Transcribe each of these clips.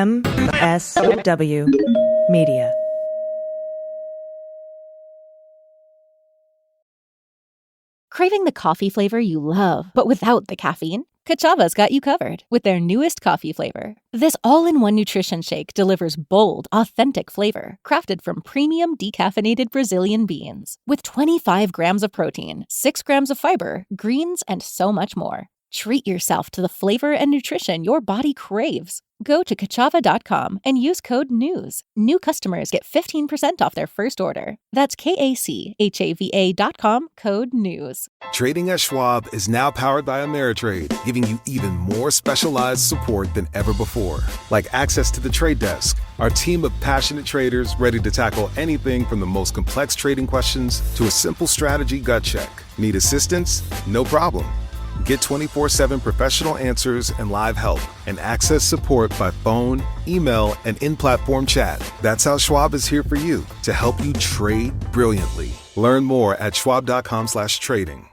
MSW Media. Craving the coffee flavor you love, but without the caffeine? Kachava's got you covered with their newest coffee flavor. This all-in-one nutrition shake delivers bold, authentic flavor, crafted from premium decaffeinated Brazilian beans. With 25 grams of protein, 6 grams of fiber, greens, and so much more. Treat yourself to the flavor and nutrition your body craves. Go to kachava.com and use code NEWS. New customers get 15% off their first order. That's KACHAVA.com, code NEWS. Trading at Schwab is now powered by Ameritrade, giving you even more specialized support than ever before. Like access to the trade desk, our team of passionate traders ready to tackle anything from the most complex trading questions to a simple strategy gut check. Need assistance? No problem. Get 24/7 professional answers and live help, and access support by phone, email, and in-platform chat. That's how Schwab is here for you, to help you trade brilliantly. Learn more at schwab.com/trading.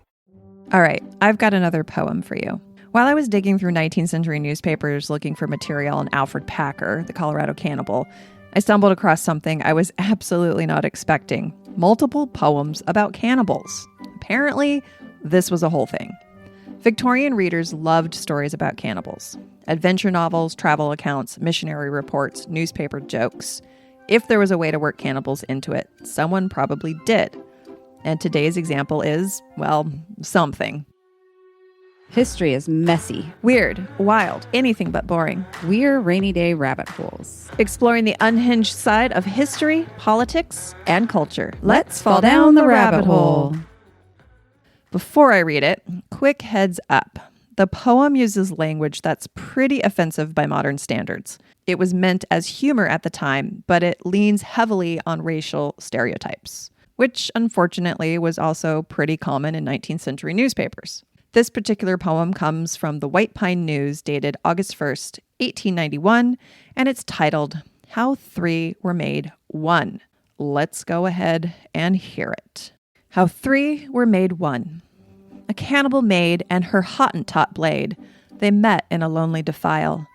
All right, I've got another poem for you. While I was digging through 19th century newspapers looking for material on Alfred Packer, the Colorado cannibal, I stumbled across something I was absolutely not expecting. Multiple poems about cannibals. Apparently, this was a whole thing. Victorian readers loved stories about cannibals. Adventure novels, travel accounts, missionary reports, newspaper jokes. If there was a way to work cannibals into it, someone probably did. And today's example is, well, something. History is messy, Weird, wild, anything but boring. we're rainy day rabbit holes. Exploring the unhinged side of history, politics, and culture. Let's fall down the rabbit hole. Before I read it, quick heads up. The poem uses language that's pretty offensive by modern standards. It was meant as humor at the time, but it leans heavily on racial stereotypes, which unfortunately was also pretty common in 19th century newspapers. This particular poem comes from the White Pine News, dated August 1st, 1891, and it's titled, How Three Were Made One. Let's go ahead and hear it. How three were made one. A cannibal maid and her Hottentot blade, they met in a lonely defile.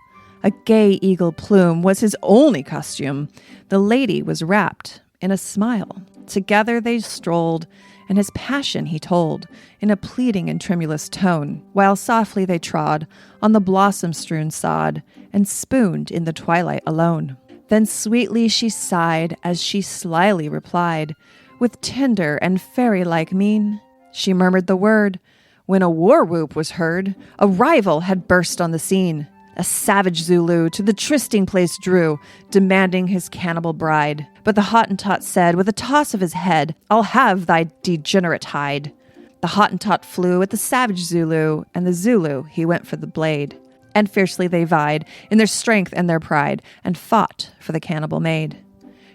A gay eagle plume was his only costume. The lady was wrapped in a smile. Together they strolled, and his passion he told in a pleading and tremulous tone, while softly they trod on the blossom-strewn sod and spooned in the twilight alone. Then sweetly she sighed as she slyly replied, with tender and fairy-like mien, she murmured the word, when a war whoop was heard, a rival had burst on the scene. A savage Zulu to the trysting place drew, demanding his cannibal bride. But the Hottentot said, with a toss of his head, I'll have thy degenerate hide. The Hottentot flew at the savage Zulu, and the Zulu, he went for the blade. And fiercely they vied, in their strength and their pride, and fought for the cannibal maid.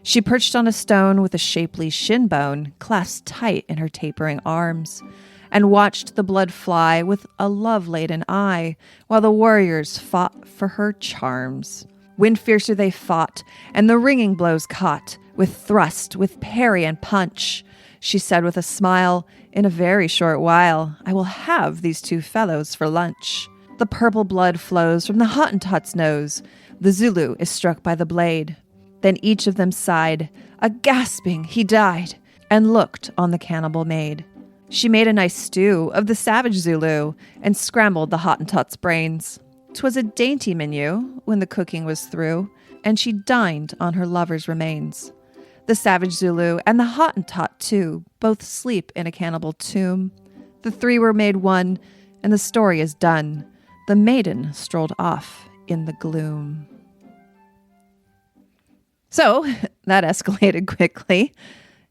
She perched on a stone with a shapely shin bone clasped tight in her tapering arms, and watched the blood fly with a love-laden eye, while the warriors fought for her charms. When fiercer they fought, and the ringing blows caught, with thrust, with parry and punch, she said with a smile, in a very short while, I will have these two fellows for lunch. The purple blood flows from the Hottentot's nose. The Zulu is struck by the blade. Then each of them sighed, a gasping he died, and looked on the cannibal maid. She made a nice stew of the savage Zulu, and scrambled the Hottentot's brains. 'Twas a dainty menu when the cooking was through, and she dined on her lover's remains. The savage Zulu and the Hottentot too both sleep in a cannibal tomb. The three were made one, and the story is done. The maiden strolled off in the gloom. So, that escalated quickly.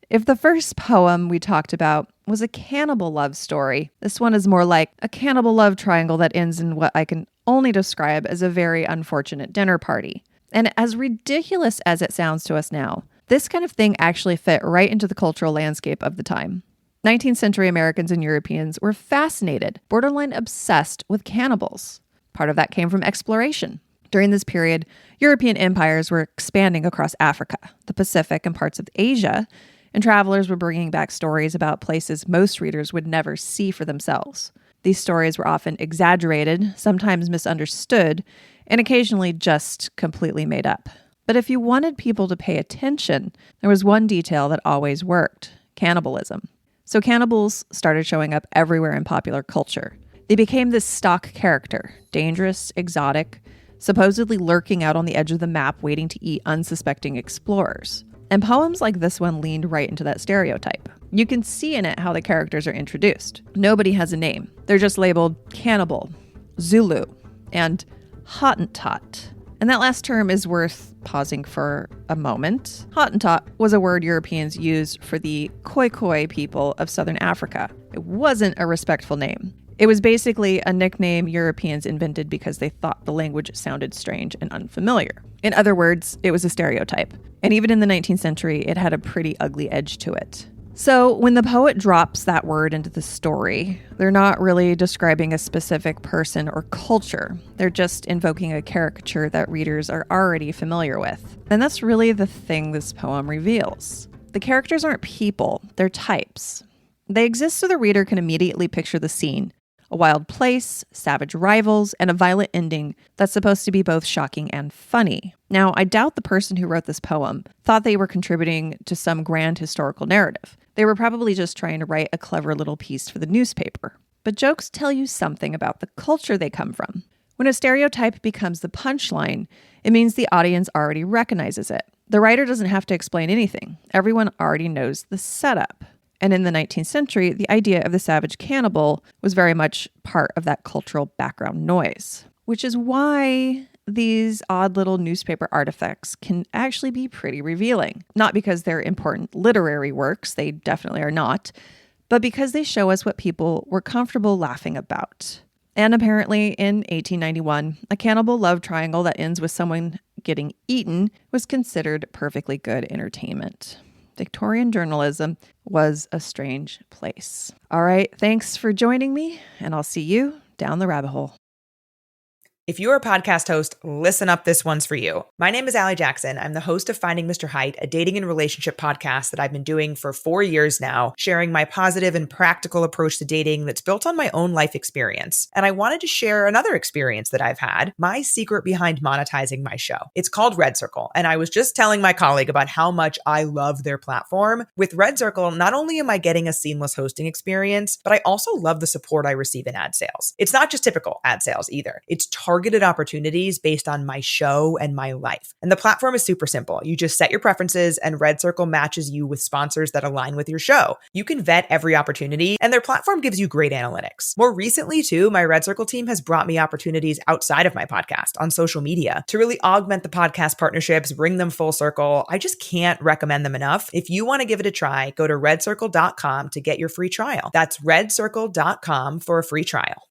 If the first poem we talked about was a cannibal love story, this one is more like a cannibal love triangle that ends in what I can only describe as a very unfortunate dinner party. And as ridiculous as it sounds to us now, this kind of thing actually fit right into the cultural landscape of the time. 19th century Americans and Europeans were fascinated, borderline obsessed with cannibals. Part of that came from exploration. During this period, European empires were expanding across Africa, the Pacific, and parts of Asia, and travelers were bringing back stories about places most readers would never see for themselves. These stories were often exaggerated, sometimes misunderstood, and occasionally just completely made up. But if you wanted people to pay attention, there was one detail that always worked: cannibalism. So cannibals started showing up everywhere in popular culture. They became this stock character, dangerous, exotic, supposedly lurking out on the edge of the map waiting to eat unsuspecting explorers. And poems like this one leaned right into that stereotype. You can see in it how the characters are introduced. Nobody has a name. They're just labeled cannibal, Zulu, and Hottentot. And that last term is worth pausing for a moment. Hottentot was a word Europeans used for the Khoikhoi people of southern Africa. It wasn't a respectful name. It was basically a nickname Europeans invented because they thought the language sounded strange and unfamiliar. In other words, it was a stereotype. And even in the 19th century, it had a pretty ugly edge to it. So when the poet drops that word into the story, they're not really describing a specific person or culture. They're just invoking a caricature that readers are already familiar with. And that's really the thing this poem reveals. The characters aren't people, they're types. They exist so the reader can immediately picture the scene: a wild place, savage rivals, and a violent ending that's supposed to be both shocking and funny. Now, I doubt the person who wrote this poem thought they were contributing to some grand historical narrative. They were probably just trying to write a clever little piece for the newspaper. But jokes tell you something about the culture they come from. When a stereotype becomes the punchline, it means the audience already recognizes it. The writer doesn't have to explain anything. Everyone already knows the setup. And in the 19th century, the idea of the savage cannibal was very much part of that cultural background noise, which is why these odd little newspaper artifacts can actually be pretty revealing. Not because they're important literary works, they definitely are not, but because they show us what people were comfortable laughing about. And apparently in 1891, a cannibal love triangle that ends with someone getting eaten was considered perfectly good entertainment. Victorian journalism was a strange place. All right, thanks for joining me, and I'll see you down the rabbit hole. If you're a podcast host, listen up, this one's for you. My name is Allie Jackson. I'm the host of Finding Mr. Height, a dating and relationship podcast that I've been doing for 4 years now, sharing my positive and practical approach to dating that's built on my own life experience. And I wanted to share another experience that I've had, my secret behind monetizing my show. It's called Red Circle, and I was just telling my colleague about how much I love their platform. With Red Circle, not only am I getting a seamless hosting experience, but I also love the support I receive in ad sales. It's not just typical ad sales either. It's targeted opportunities based on my show and my life. And the platform is super simple. You just set your preferences and Red Circle matches you with sponsors that align with your show. You can vet every opportunity and their platform gives you great analytics. More recently too, my Red Circle team has brought me opportunities outside of my podcast on social media to really augment the podcast partnerships, bring them full circle. I just can't recommend them enough. If you want to give it a try, go to redcircle.com to get your free trial. That's redcircle.com for a free trial.